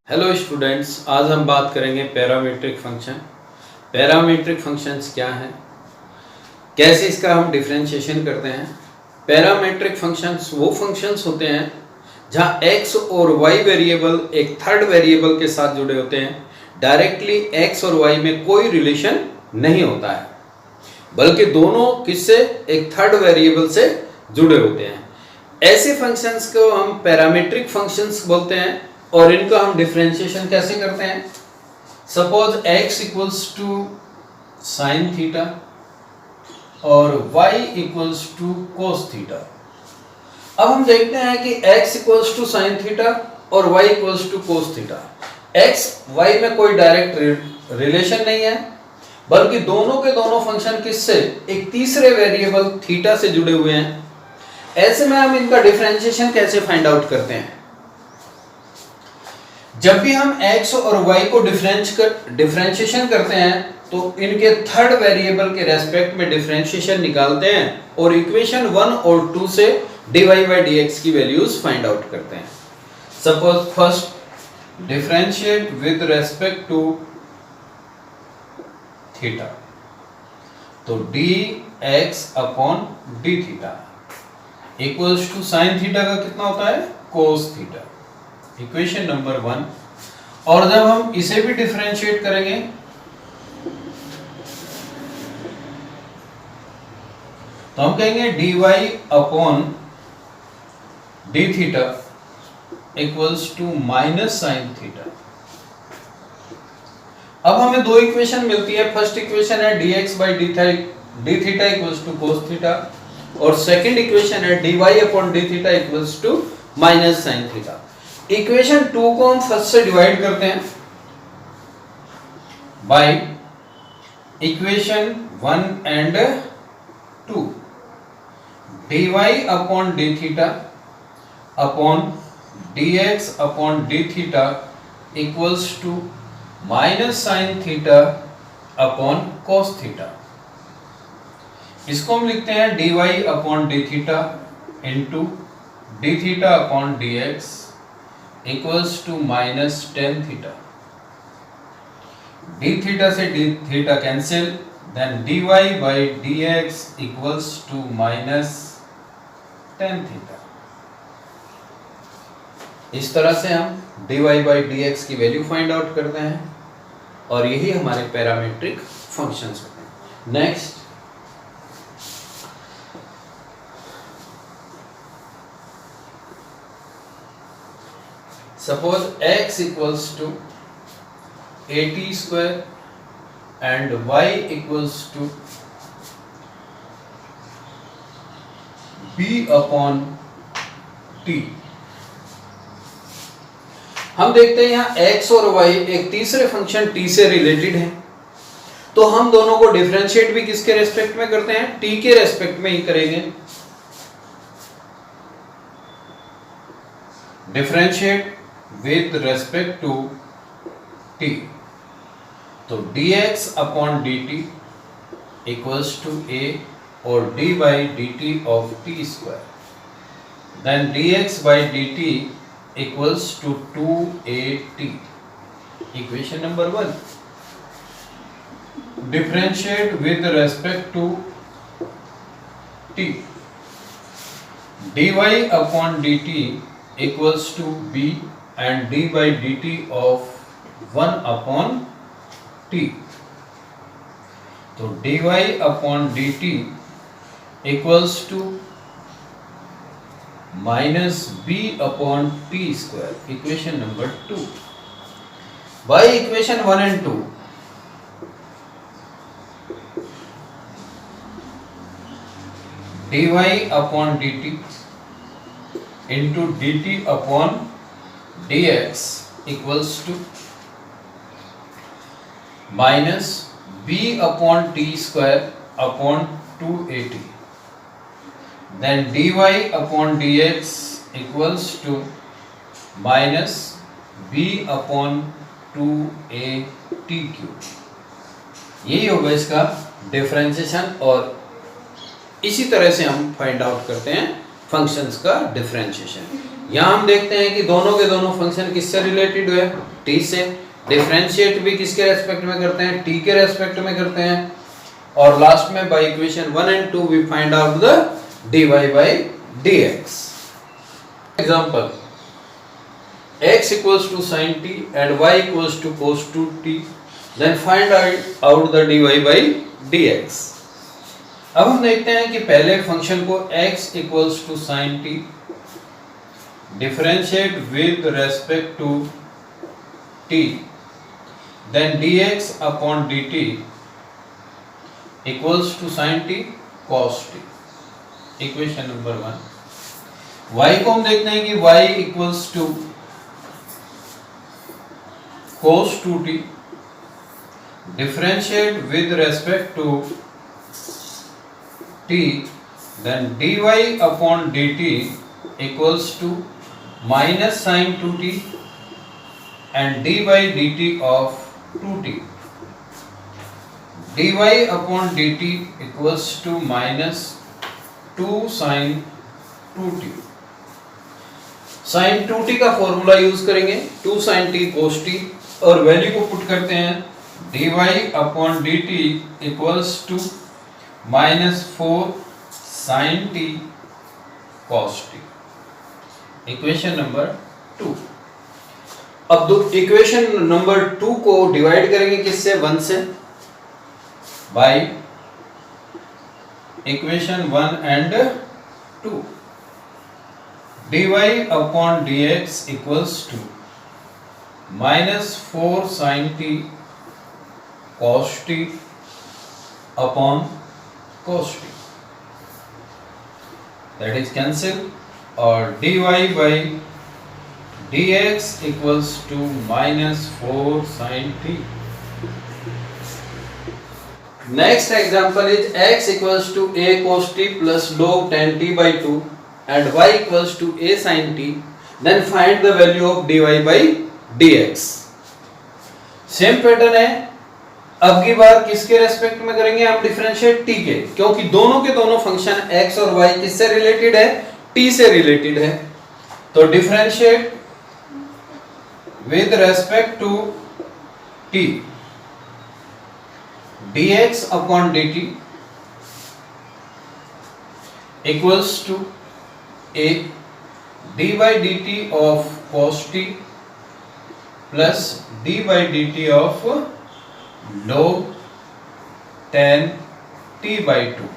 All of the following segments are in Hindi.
हेलो स्टूडेंट्स, आज हम बात करेंगे पैरामीट्रिक फंक्शन। पैरामीट्रिक फंक्शंस क्या हैं, कैसे इसका हम डिफरेंशिएशन करते हैं। पैरामीट्रिक फंक्शंस वो फंक्शंस होते हैं जहां x और y वेरिएबल एक थर्ड वेरिएबल के साथ जुड़े होते हैं। डायरेक्टली x और y में कोई रिलेशन नहीं होता है, बल्कि दोनों किससे, एक थर्ड वेरिएबल से जुड़े होते हैं। ऐसे फंक्शंस को हम पैरामीट्रिक फंक्शंस बोलते हैं और इनका हम डिफरेंशिएशन कैसे करते हैं। Suppose x equals to sine theta और y equals to cos theta. अब हम देखते हैं कि x equals to sine theta और y equals to cos theta. x y में कोई डायरेक्ट रिलेशन नहीं है, बल्कि दोनों के दोनों फंक्शन किससे, एक तीसरे वेरिएबल थीटा से जुड़े हुए हैं। ऐसे में हम इनका डिफरेंशिएशन कैसे फाइंड आउट करते हैं। जब भी हम x और y को डिफरेंशिएशन करते हैं तो इनके थर्ड वेरिएबल के रेस्पेक्ट में डिफरेंशिएशन निकालते हैं और इक्वेशन 1 और 2 से dy by dx की वैल्यूज फाइंड आउट करते हैं। Suppose first differentiate with respect to theta, तो dx upon d theta equals to sine theta का कितना होता है, कोस थीटा, इक्वेशन नंबर 1। और जब हम इसे भी डिफरेंशिएट करेंगे तो हम कहेंगे dy upon d theta equals to minus sine theta. अब हमें दो इक्वेशन मिलती है। फर्स्ट इक्वेशन है dx by d theta equals to cos theta और सेकंड इक्वेशन है dy upon d theta equals to minus sine theta. Equation 2 को हम फर्स्ट से डिवाइड करते हैं by equation 1 and 2, dy upon d theta upon dx upon d theta equals to minus sine theta upon cos theta. इसको हम लिखते हैं dy upon d theta into d theta upon dx equals to minus tan theta. d theta से d theta cancel, then dy by dx equals to minus tan theta. इस तरह से हम dy बाई dx की वैल्यू फाइंड आउट करते हैं और यही हमारे पैरामीट्रिक फंक्शंस होते हैं। Next, suppose x equals to at square and y equals to b upon t। हम देखते हैं यहाँ x और y एक तीसरे फंक्शन t से रिलेटेड है, तो हम दोनों को डिफरेंशिएट भी किसके रेस्पेक्ट में करते हैं, t के रेस्पेक्ट में ही करेंगे। Differentiate with respect to t, तो dx upon dt equals to a or d by dt of t square, then dx by dt equals to 2at, equation number 1। differentiate with respect to t, dy upon dt equals to b and d by dt of 1 upon t, तो dy upon dt equals to minus b upon t square, equation number 2। by equation 1 and 2, dy upon dt into dt upon dx equals to minus b upon t square upon 2at, then dy upon dx equals to minus b upon 2at cube। यही होगा इसका डिफरेंशिएशन और इसी तरह से हम फाइंड आउट करते हैं फंक्शंस का डिफरेंशिएशन। यहाँ हम देखते हैं कि दोनों के दोनों फंक्शन किससे रिलेटेड हुए, t से। डिफरेंशिएट भी किसके रेस्पेक्ट में करते हैं, t के रेस्पेक्ट में करते हैं। और लास्ट में by equation 1 and 2 we find out the dy by dx। Example, x equals to sin t and y equals to cos 2t, then find out the dy by dx। अब हम देखते हैं कि पहले फंक्शन को x equals to sin t differentiate with respect to t, then dx upon dt equals to sin t cos t। इक्वेशन नंबर 1। y को हम देखते हैं कि y equals to cos 2t differentiate with respect to t, then dy upon dt equals to minus sin 2t and d by dt of 2t। dy upon dt equals to minus 2 sin 2t। sin 2t का फॉर्मूला यूज करेंगे, 2 sin t cos t, और वैल्यू को पुट करते हैं, dy upon dt equals to minus 4 sin t cos t। इक्वेशन नंबर 2। अब इक्वेशन नंबर 2 को डिवाइड करेंगे किससे, 1 से, by equation 1 and 2। dy upon dx equals to minus 4 sin t cos t upon cos t, that is cancel, और dy by dx equals to minus 4 sin t। Next example is x equals to a cos t plus log tan t by 2 and y equals to a sin t, then find the value of dy by dx। Same pattern है, अब की बार किसके रेस्पेक्ट में करेंगे हम, डिफरेंशिएट t के, क्योंकि दोनों के दोनों फंक्शन x और y किससे रिलेटेड है, t से रिलेटेड है। तो differentiate with respect to t, dx upon dt equals to a d by dt of cos t plus d by dt of log tan t by 2।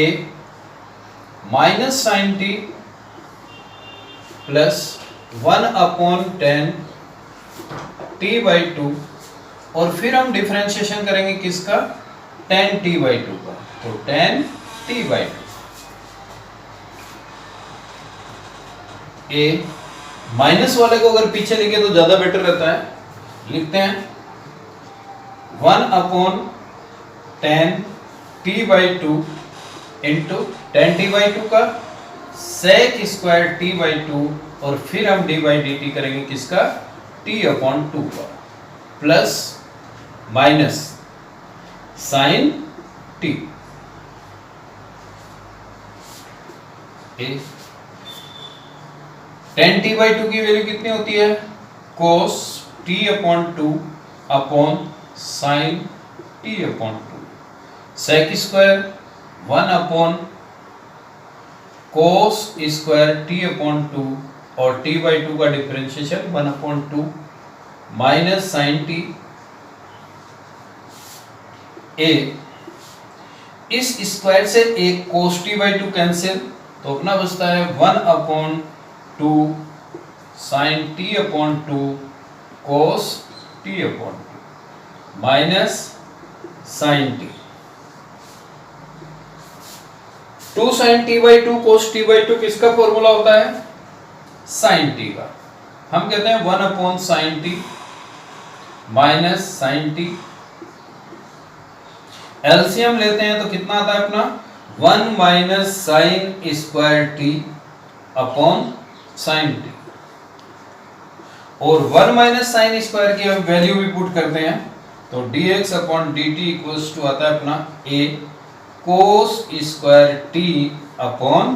a minus sin t plus 1 upon tan t by 2, और फिर हम डिफरेंशिएशन करेंगे किसका, tan t by 2 का, तो tan t by 2। a minus वाले को अगर पीछे लिखे तो ज्यादा बेटर रहता है, लिखते हैं 1 upon tan t by 2 into tan t by 2 का sec स्क्वायर t by 2, और फिर हम d by dt करेंगे किसका, t अपॉन 2 का, plus minus sine t। tan t by 2 की वैल्यू कितनी होती है, cos t upon 2 upon sine t upon 2, sec square 1 upon cos square t upon 2, और t by 2 का differentiation 1 upon 2 minus sine t। a इस स्क्वायर से एक cos t by 2 कैंसिल, तो अपना बचता है 1 upon 2 sine t upon 2 cos t upon 2 minus sine t। 2 sine t by 2 cos t by 2 किसका फॉर्मूला होता है, साइन t का। हम कहते हैं 1 upon sine t minus sine t। LCM लेते हैं तो कितना आता है अपना, 1 minus sine square t upon sine t, और 1 माइनस साइन स्क्वायर की हम वैल्यू भी पुट करते हैं, तो dx upon dt equals to आता है अपना a cos square t upon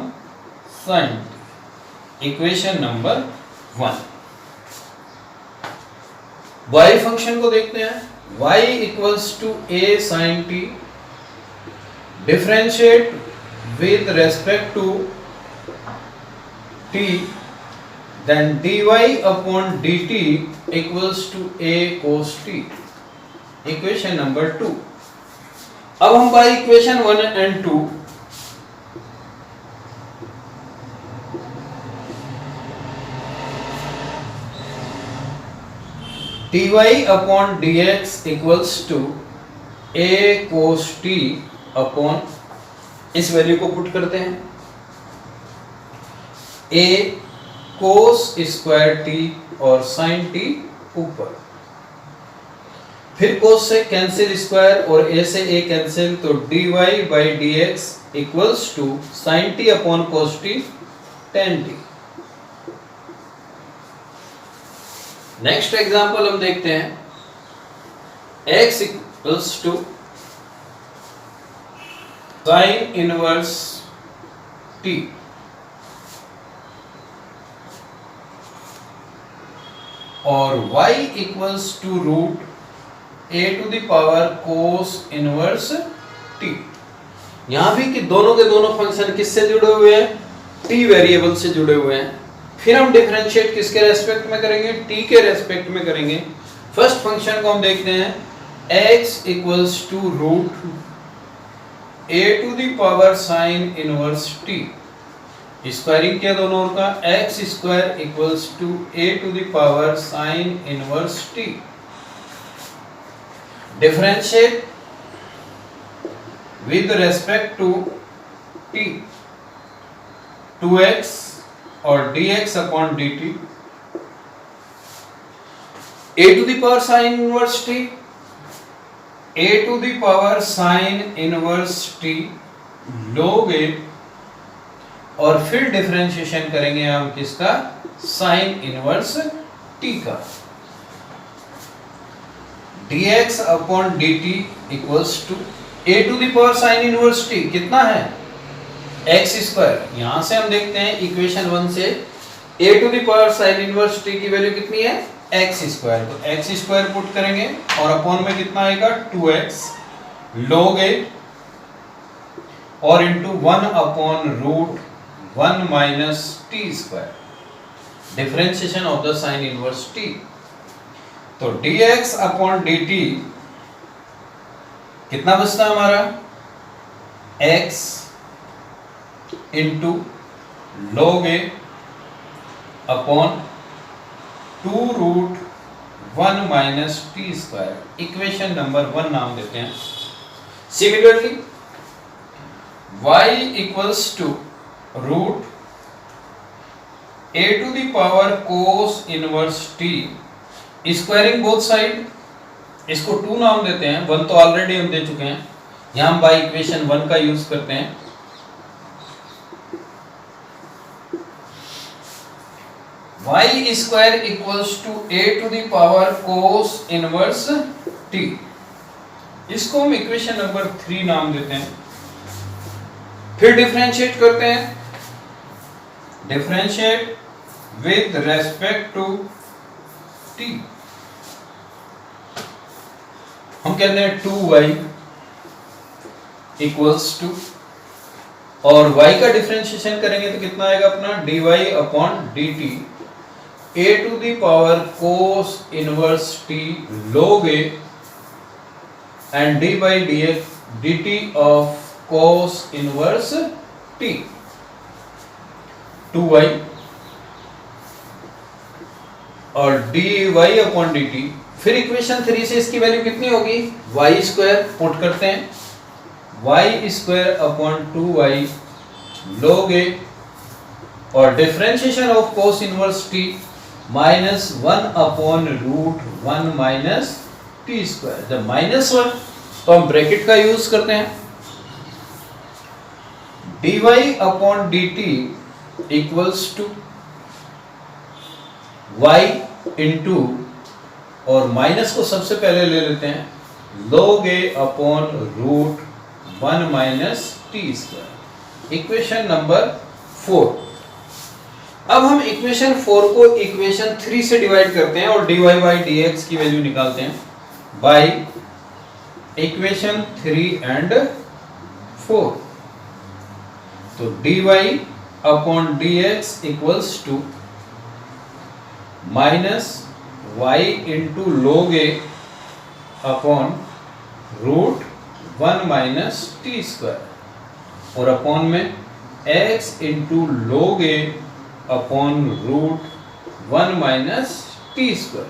sine t. Equation number 1। y function को देखते हैं। y equals to a sin t, differentiate with respect to t, then dy upon dt equals to a cos t। इक्वेशन नंबर 2। अब हम बाय equation 1 and 2 dy upon dx equals to a cos t upon, इस वैल्यू को पुट करते हैं, a cos स्क्वायर t और sin t ऊपर, फिर cos से कैंसिल स्क्वायर और a से a कैंसिल, तो dy by dx equals to sin t upon cos t tan t। Next example हम देखते हैं। x equals to sin inverse t और y equals to root a to the power cos inverse t। यहां भी कि दोनों के दोनों फंक्शन किससे जुड़े हुए हैं? t वेरिएबल से जुड़े हुए हैं। फिर हम डिफरेंशिएट किसके रेस्पेक्ट में करेंगे? t के रेस्पेक्ट में करेंगे। फर्स्ट फंक्शन को हम देखते हैं। x equals to root a to the power sine inverse t, squaring किया दोनों का, x square equals to a to the power sine inverse t। Differentiate with respect to t, 2x और dx upon dt, a to the power sine inverse t, a to the power sine inverse t log a, और फिर डिफरेंशिएशन करेंगे हम किसका? साइन इनवर्स t का। dx upon dt equals to a to the power sine inverse t कितना है? x square. यहां से हम देखते हैं इक्वेशन 1 से a to the power sine inverse t की वैल्यू कितनी है? x square. तो x स्क्वायर पुट करेंगे और अपॉन में कितना आएगा? 2x log a और into 1 upon root 1 minus t square, differentiation of the sine inverse t। तो dx अपॉन dt कितना बचता है हमारा? x into log a upon 2 root 1 minus t square. Equation number 1 नाम देते हैं। Similarly y equals to root a to the power cos inverse t, squaring both side, इसको 2 नाम देते हैं। 1 तो ऑलरेडी हम दे चुके हैं, यहां हम बाय इक्वेशन 1 का यूज करते हैं। y square equals to a to the power cos inverse t, इसको हम इक्वेशन नंबर 3 नाम देते हैं। फिर डिफरेंशिएट करते हैं। Differentiate with respect to t, हम कहते हैं 2y इक्वल्स टू, और y का डिफरेंशिएशन करेंगे तो कितना आएगा अपना? dy upon dt, a to the power cos inverse t log a and d by dx dt of cos inverse t, 2y और dy अपॉन dt। फिर इक्वेशन 3 से इसकी वैल्यू कितनी होगी? y स्क्वायर पुट करते हैं, y square upon 2y log a और differentiation of cos inverse t minus 1 upon root 1 minus t square. जब माइनस 1 तो हम ब्रैकेट का यूज करते हैं। dy upon dt equals to y into, और माइनस को सबसे पहले ले लेते हैं, log a upon root 1 minus t square. Equation number 4। अब हम इक्वेशन 4 को इक्वेशन 3 से डिवाइड करते हैं और dy बाई dx की वैल्यू निकालते हैं बाय इक्वेशन 3 एंड 4। तो dy upon dx equals to minus y into log a upon root 1 minus t square और अपॉन में x into log a upon root 1 minus t square.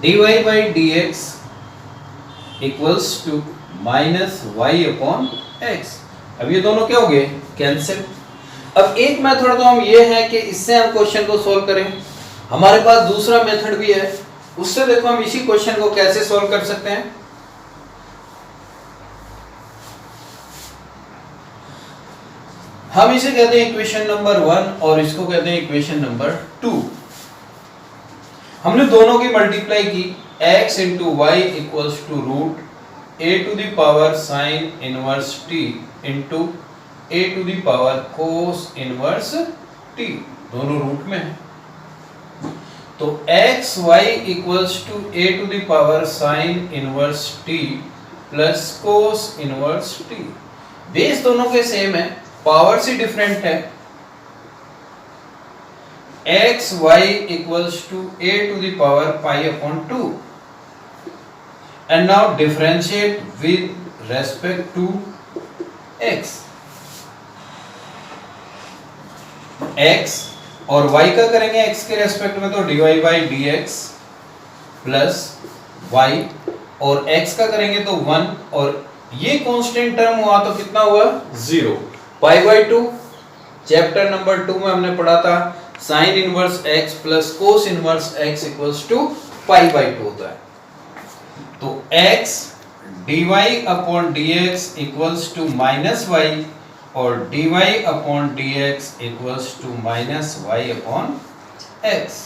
dy by dx equals to minus y upon x। अब ये दोनों क्या हो गए? कैंसिल। अब एक मेथड तो हम ये है कि इससे हम क्वेश्चन को सॉल्व करें। हमारे पास दूसरा मेथड भी है, उससे देखो हम इसी क्वेश्चन को कैसे सॉल्व कर सकते हैं। हम इसे कहते हैं इक्वेशन नंबर 1 और इसको कहते हैं इक्वेशन नंबर 2। हमने दोनों की मल्टीप्लाई की, x into y equals to root a to the power sine inverse t into a to the power cos inverse t, दोनों रूट में है। तो x y equals to a to the power sine inverse t plus cos inverse t। Base दोनों के सेम है, पावर से डिफरेंट है। X y equals to a to the power pi upon 2 and now differentiate with respect to x। x और y का करेंगे x के रेस्पेक्ट में, तो dy by dx plus y और x का करेंगे तो 1 और ये कांस्टेंट टर्म हुआ तो कितना हुआ? 0। पाई बाई 2 चैप्टर नंबर 2 में हमने पढ़ा था sine inverse x plus cos inverse x equals to pi by 2 होता है। तो x dy upon dx equals to minus y और dy upon dx equals to minus y upon x।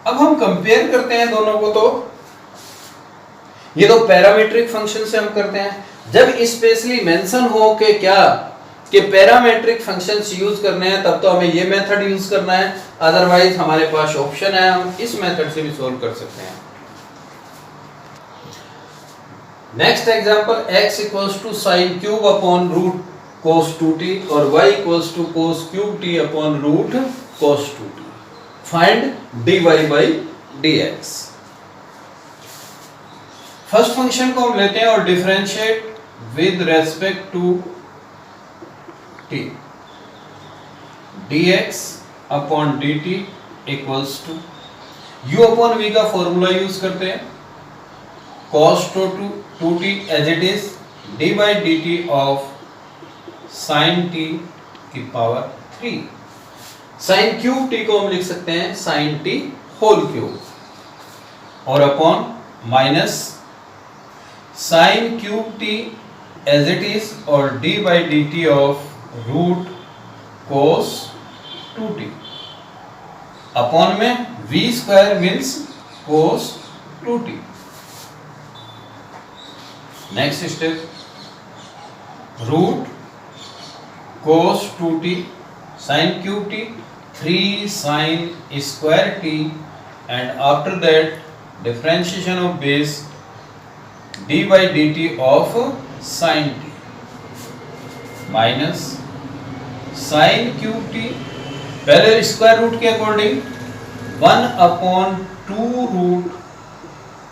अब हम कंपेयर करते हैं दोनों को, तो ये तो पैरामीट्रिक फंक्शन से हम करते हैं। जब स्पेशली मेंशन हो कि क्या कि पैरामीट्रिक फंक्शंस यूज करने हैं तब तो हमें ये मेथड यूज करना है, अदरवाइज हमारे पास ऑप्शन है, हम इस मेथड से भी सॉल्व कर सकते हैं। Next example, x equals to sine cube upon root cos 2t और y equals to cos cube t upon root cos 2t। Find dy by dx। First function को हम लेते हैं और differentiate with respect to t। dx upon dt equals to u upon v का फॉर्मूला यूज करते हैं, cos 2t as it is d by dt of sin t की पावर 3। sin क्यूब t को हम लिख सकते हैं sin t होल क्यूब और upon minus sin cube t as it is और d by dt of root cos 2t upon में v square means cos 2t। Next step, root cos 2t sin cube t 3 sin square t and after that differentiation of base d by dt of sin t minus sin cube t, पहले स्क्वायर रूट के according 1 upon 2 root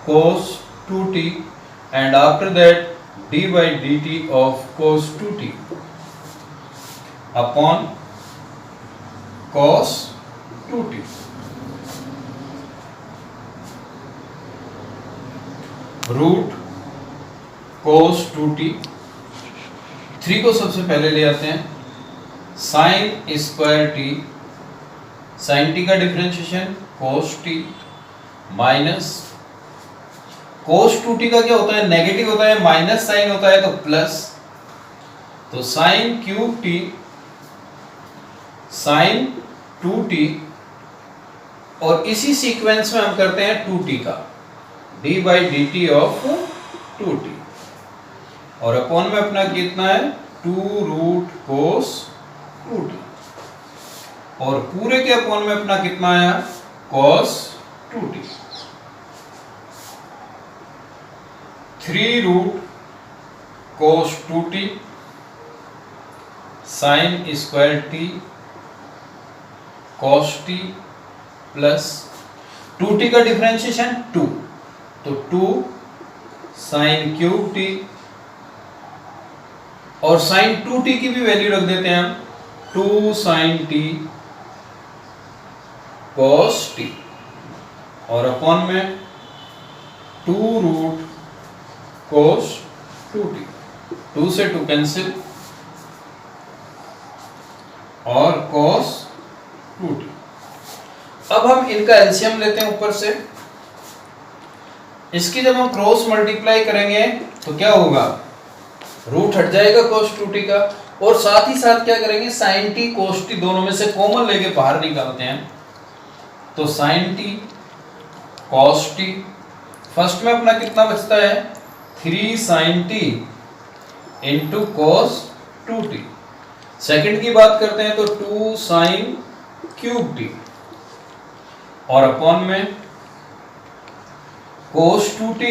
cos 2t and after that d by dt of cos 2t upon cos 2t। Root cos 2t 3 को सबसे पहले ले आते हैं, sin square t, sin t का differentiation cos t minus cos 2t का क्या होता है? नेगेटिव होता है, माइनस साइन होता है तो प्लस, तो sin cube t sin 2t और इसी सीक्वेंस में हम करते हैं 2t का d by dt of 2t। और अपॉन में अपना कितना है 2 रूट कोस 2t, और पूरे के अपॉन में अपना कितना आया cos 2t, 3 रूट cos 2t sin square t cos t plus 2t का डिफरेंशिएशन 2, तो 2 sin क्यूब t, और sin 2t की भी वैल्यू रख देते हैं हम 2 sin t cos t, और अपॉन में 2 रूट cos 2t, 2 से 2 कैंसिल और cos 2t। अब हम इनका एलसीएम लेते हैं ऊपर से, इसकी जब हम क्रॉस मल्टीप्लाई करेंगे तो क्या होगा, रूट हट जाएगा cos 2t का, और साथ ही साथ क्या करेंगे sin t cos t दोनों में से कॉमन लेके बाहर निकालते हैं, तो sin t cos t, first में अपना कितना बचता है 3 sin t into cos 2t, second की बात करते हैं तो 2 sin क्यूब t, और अपॉन में cos 2t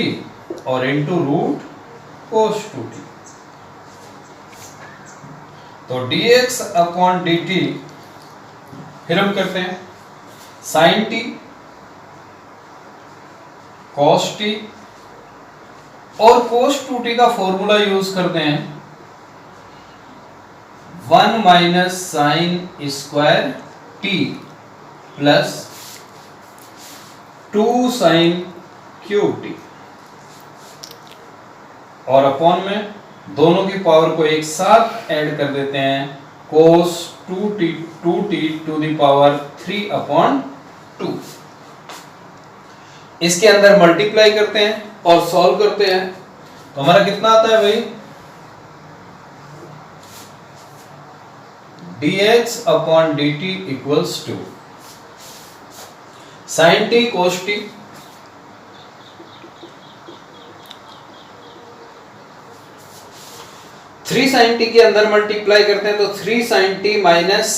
और इंटू रूट cos 2t, तो dx अपॉन dt, फिर हम करते हैं sin t cos t, और cos 2t का फॉर्मूला यूज करते हैं 1 minus sine square t plus 2 sin cube t, और अपॉन में दोनों की पावर को एक साथ ऐड कर देते हैं cos 2t to the power 3 upon 2, इसके अंदर मल्टीप्लाई करते हैं और सॉल्व करते हैं, तो हमारा कितना आता है भाई dx upon dt equals to sin t cos t, three sin t के अंदर मल्टीप्लाई करते हैं तो 3 sin t माइनस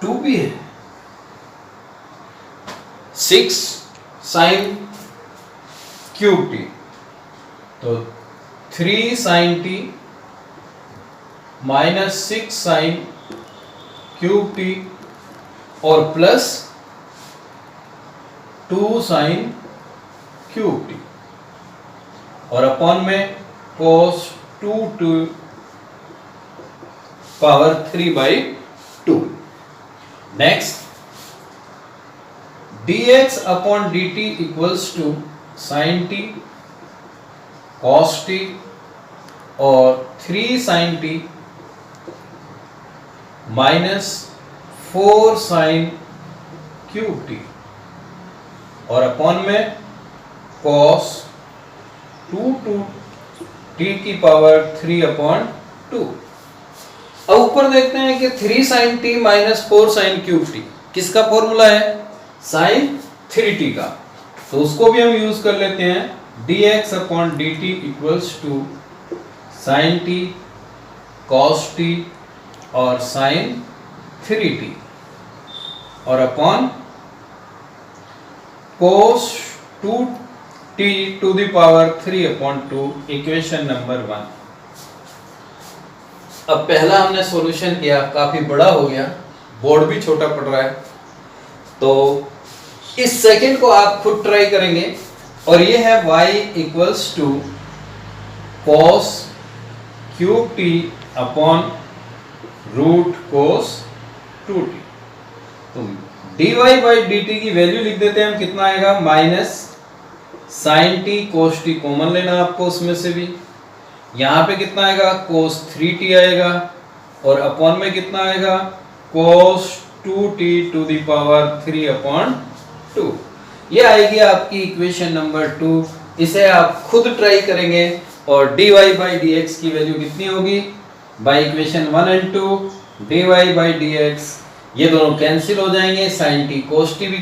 2 भी है, 6 sin क्यूब t, तो 3 sin t minus 6 sin cube t और प्लस 2 sin क्यूब t, और अपॉन में cos 2 to power 3/2। Next dx upon dt equals to sin t cos t और 3 sin t minus 4 sin cube t, और अपॉन में cos 2 टू t की पावर 3/2। अब ऊपर देखते हैं कि 3 sin t minus 4 sin cube t किसका फॉर्मूला है sin 3t का, तो उसको भी हम यूज कर लेते हैं dx upon dt equals to sin t cos t और sin 3t, और upon cos 2t to the power 3/2, equation number 1। अब पहला हमने सॉल्यूशन किया, काफी बड़ा हो गया, बोर्ड भी छोटा पड़ रहा है, तो इस सेकंड को आप खुद ट्राई करेंगे, और ये है y equals to cos cube t upon root cos 2t, तो dy बाई dt की वैल्यू लिख देते हैं हम, कितना आएगा minus sin t cos t common लेना आपको उसमें से भी, यहाँ पे कितना आएगा cos 3t आएगा, और अपॉन में कितना आएगा cos 2t to the power 3/2, ये आएगी आपकी इक्वेशन नंबर 2। इसे आप खुद ट्राई करेंगे, और dy बाई dx की वैल्यू कितनी होगी by equation 1 and 2, dy by dx, ये दोनों कैंसिल हो जाएंगे, sin t cos t भी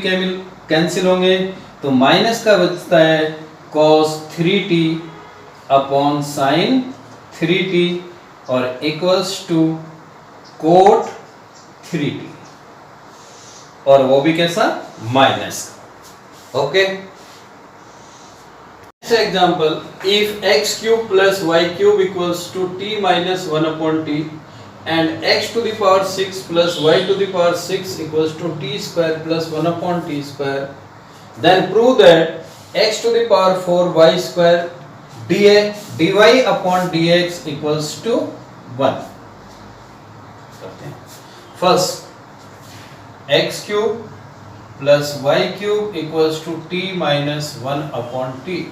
कैंसिल होंगे, तो माइनस का बचता है cos 3t upon sin 3t और इक्वल्स टू cot 3t, और वो भी कैसा, minus. Okay, example, if x cube plus y cube equals to t minus 1 upon t and x to the power 6 plus y to the power 6 equals to t square plus 1 upon t square, then prove that x to the power 4 y square dy upon dx equals to 1. First, x cube plus y cube equals to t minus 1 upon t.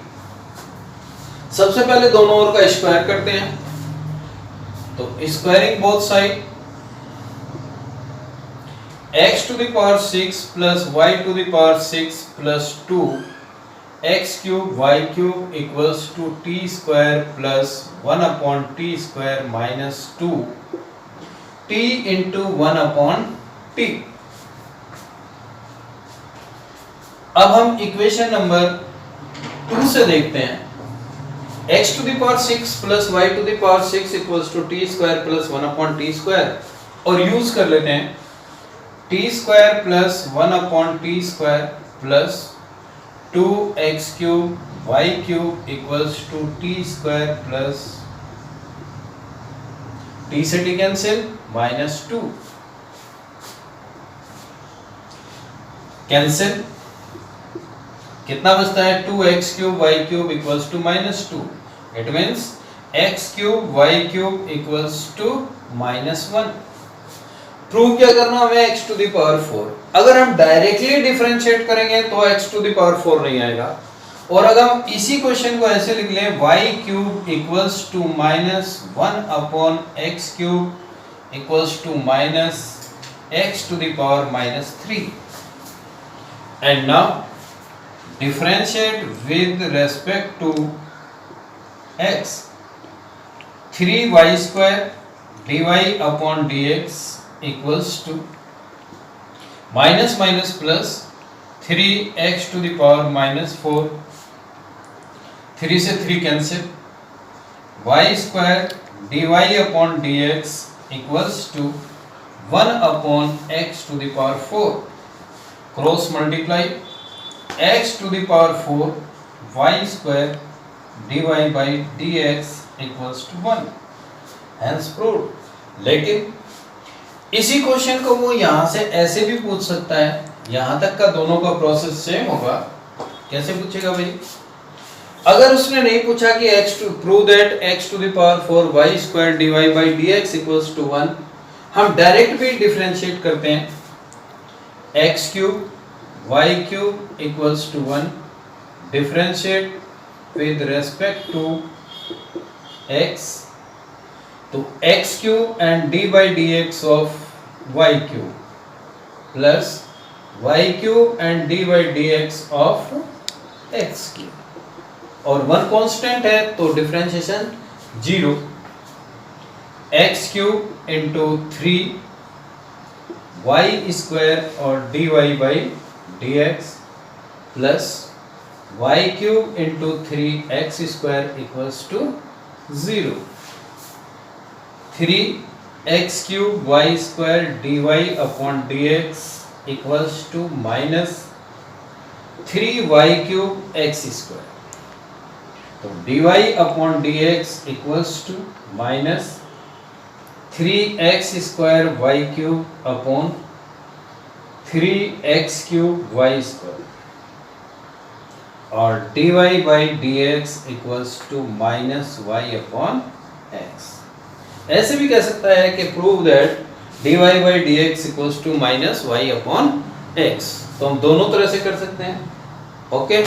सबसे पहले दोनों ओर का स्क्वायर करते हैं, तो squaring both side, x to the power 6 plus y to the power 6 plus 2 x cube y cube equals to t square plus 1 upon t square minus 2 t into 1 upon t. अब हम इक्वेशन नंबर 2 से देखते हैं, x to the power 6 plus y to the power 6 equals to t square plus 1 upon t square, और यूज कर लेते हैं t square plus 1 upon t square plus 2x cube y cube equals to t square plus t से t कैंसिल minus 2 कैंसिल, कितना बचता है, 2x cube y cube equals to minus 2. It means x cube y cube equals to minus 1. Prove क्या करना हमें, x to the power 4. अगर हम डायरेक्टली डिफरेंशिएट करेंगे तो x to the power 4 नहीं आएगा, और अगर हम इसी क्वेश्चन को ऐसे लिख लें, y cube equals to minus 1 upon x cube equals to minus x to the power minus 3. And now differentiate with respect to x. 3y square dy upon dx equals to minus minus plus 3x to the power minus 4, 3 से 3 cancel, y square dy upon dx equals to 1 upon x to the power 4, cross multiply, x to the power 4 y square dy by dx equals to 1. Hence proved. लेकिन इसी क्वेश्चन को वो यहाँ से ऐसे भी पूछ सकता है, यहाँ तक का दोनों का प्रोसेस सेम होगा। कैसे पूछेगा भाई, अगर उसने नहीं पूछा कि x to prove that x to the power 4 y square dy by dx equals to 1, हम डायरेक्ट भी डिफरेंशिएट करते हैं, x cube y cube equals to 1, differentiate with respect to x, तो x cube and d by dx of y cube plus y cube and d by dx of x cube, और वन कांस्टेंट है तो differentiation 0, x cube into 3 y square और dy by dx plus y cube into 3x square equals to 0. 3x cube y square dy upon dx equals to minus 3y cube x square. तो dy upon dx equals to minus 3x square y cube upon 3x cube y square, और dy by dx equals to minus y upon x. ऐसे भी कह सकता है कि prove that dy by dx equals to minus y upon x. तो हम दोनों तरह से कर सकते हैं। ओके